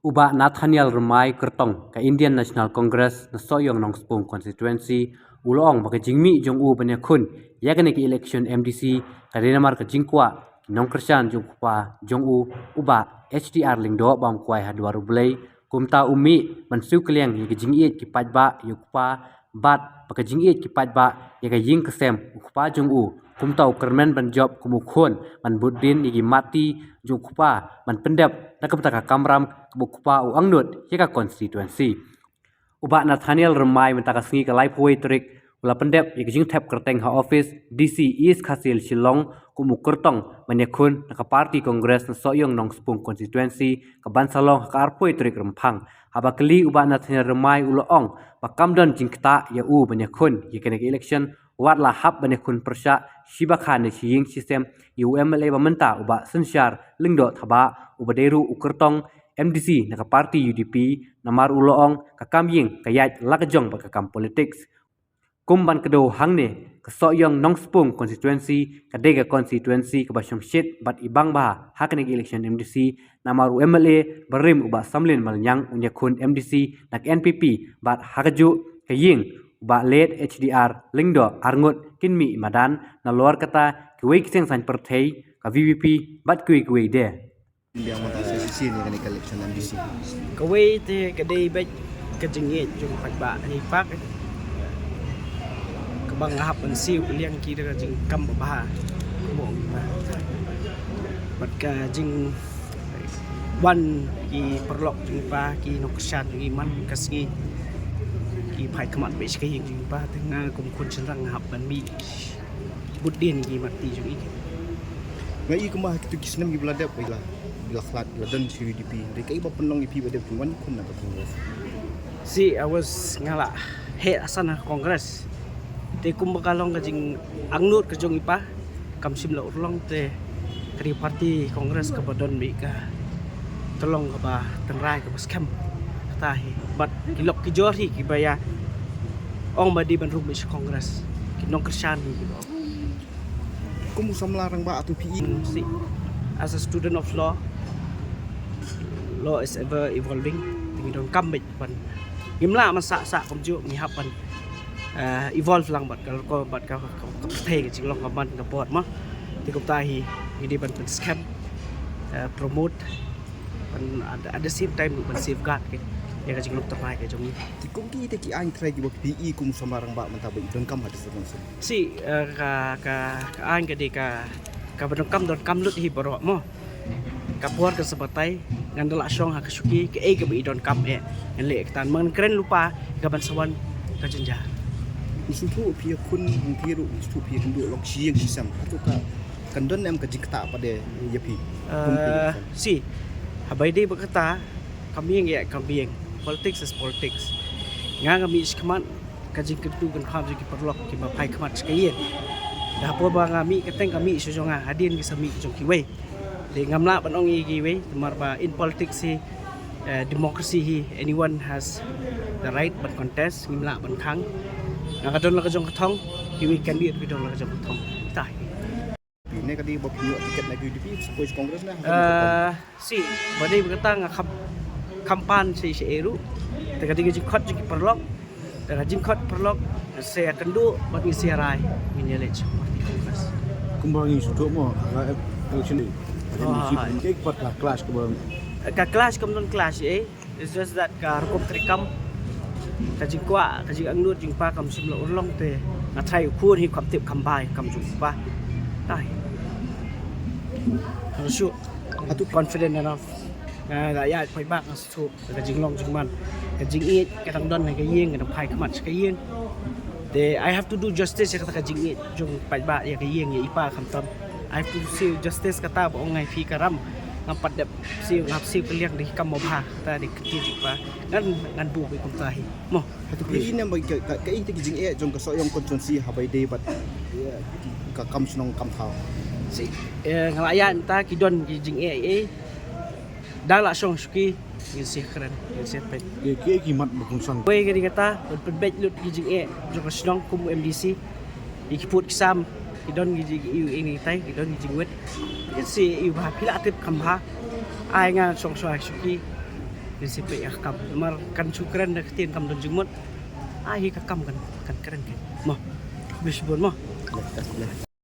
Uba Nathaniel Remai Kertong ke Indian National Congress na Soyong Nong Spung constituency ulong baka jingmi jong u banya kun ya ke election MDC ka Denmark ka jingkwa nong Krishan jong kupa jong u uba HDR lingdo bam kwai hadwaru blai kumta umi mansu kliang ya ke jingi ki pajba yukpa bat baka jingi ki pajba ya ke ying kesem kupa jong u kumta ukermen ban job kumukhon man budin igi mati jong kupa man pendap nakapta kamram kupa u angnut ya ka constituency uba Nathaniel Remai mentaka singi ka live way trik ula pendep ya jing tap kerteng ha office DC East Khasil Shillong kumu kertong manyakun naka party congress na Soyong Nong Spung constituency ka Bansalong ka arpoi trik rempang haba kali uba Nathaniel Remai uloong pakamdon jingkta ya u manyakun ya kena election wat la hab manyakun persya shibakhan ni shiying system UMLA bamenta uba sensyar lingdo thaba uba deru ukertong MDC naka party UDP namar uloong kakamying kayat lakajong bakakam politics kumban kedo hangne ke Soyong Nong Spung constituency kadega constituency ke Basyong Shit bat ibang bah hakne election MDC namar UMLA berim uba samlin malnyang unyakun MDC nak NPP bat hakaju kaying uba late HDR lingdo arngut kinmi madan na luar kata kuwe kiseng san pertei ka VVP bat kuwe de yang mau sisi ni kan election MDC. Kawai te kadai baik kejengit jung pagba ni pak kebang hap an siu liang ki da jing kam ba mo bat ka jing wan ki perlok jing pa ki nokshan ki man kasgi ki phai khamat be ska hing jing pa tengah kum kun senrang hap ban mi budin ki mati jung ik Ngai kumah kitu kisnem gi belada baiklah bila khlat ladan CUDP dekai ba penong ipi bade puan kun na congress. See, I was ngala head asana Congress. Te kumbakalong kajing angnut kajong ipa kam simla urlong te kri parti Congress ka badon mi ka tolong ka ba tengrai ka baskem tahi but kilok ki jori ki baya ong badi ban rum Congress ki nong kersan ni ki Kumu samlarang ba atu PI. See, as a student of law is ever evolving. We don't come back pan gimla man sa kom ju mi hapan evolve lang bat kalau ko bat ka thei ke jing lo ka man ka pot ma ti ko tahi ini ban scam promote pan at the same time ban safeguard ke ya ka jing lo tapai ke jong ni Ti kum ki te ki ain trai gi ba PI kum samlarang ba man ta ba don kam hadis don se. si ka an ke de ka ban kam lut hi baro mo ka puar ka sebatai ngandel asyong ha kasuki ke ke bi don kam en le tan man keren lupa ka ban sawan ka jenja Usutu pi kun piru usutu pi kundu lok siang sisam atu ka kandon em ka jikta pada yapi. Si habai de berkata kami yang kami politics is politics nga kami iskaman kajing ketu kan kham ki perlok ki ba pai khamat skayen dah po ba kami keteng kami isu jonga hadin ki sami jong ki we de ngamla ban ong gi we mar ba in politics si democracy hi anyone has the right but contest ngimla ban khang nga kadon la ka jong thong ki we candidate ki dong la ka jong thong tai Pi ne ka di ba pinyo tiket na UDP suppose congress na. Si badai berkata nga kampan si eru teka tiga jikot jiki perlok teka jikot perlok saya kendu bagi siarai minyalej parti Congress Kumbangi sudut mo election ni. Kek pat kelas kumbang. ka kelas kemudian kelas it's just that ka rukup trikam ka jikwa ka jik angnut jingpa kam simla urlong te na thai khur hi khap tip kambai kam jumpa tai harus Atu confident enough rakyat phai bak asu ka jinglong jingman ka jingit ka tangdon ka yeng ka phai khamat ka yeng de I have to do justice ka jingit jong phai ba ya ka yeng ya ipa khamtam I have to see justice kata ba ongai phi karam ngapat dep si ngap si keliang di kam mo bha ta di keti jipa ngan bu be kum tahi mo atu PI ne ba ka i te ki jing e jong ka Soyong constituency habai de bat ka kam sunong kam thau. si ngalayan ta kidon ki jing dala song suki si keren si pet Kek kimat berkungsang. Wei gadi kata perbet lut gijing jong senong kum MDC ikiput kisam idon gijing ini tai idon gijing wet si iu ha pila atip kamha ai nga song suki prinsip ya kam mar kan syukran dah ketien kam dan jumut ahi ka kam kan keren kan mo bisbon mo Lepas belah.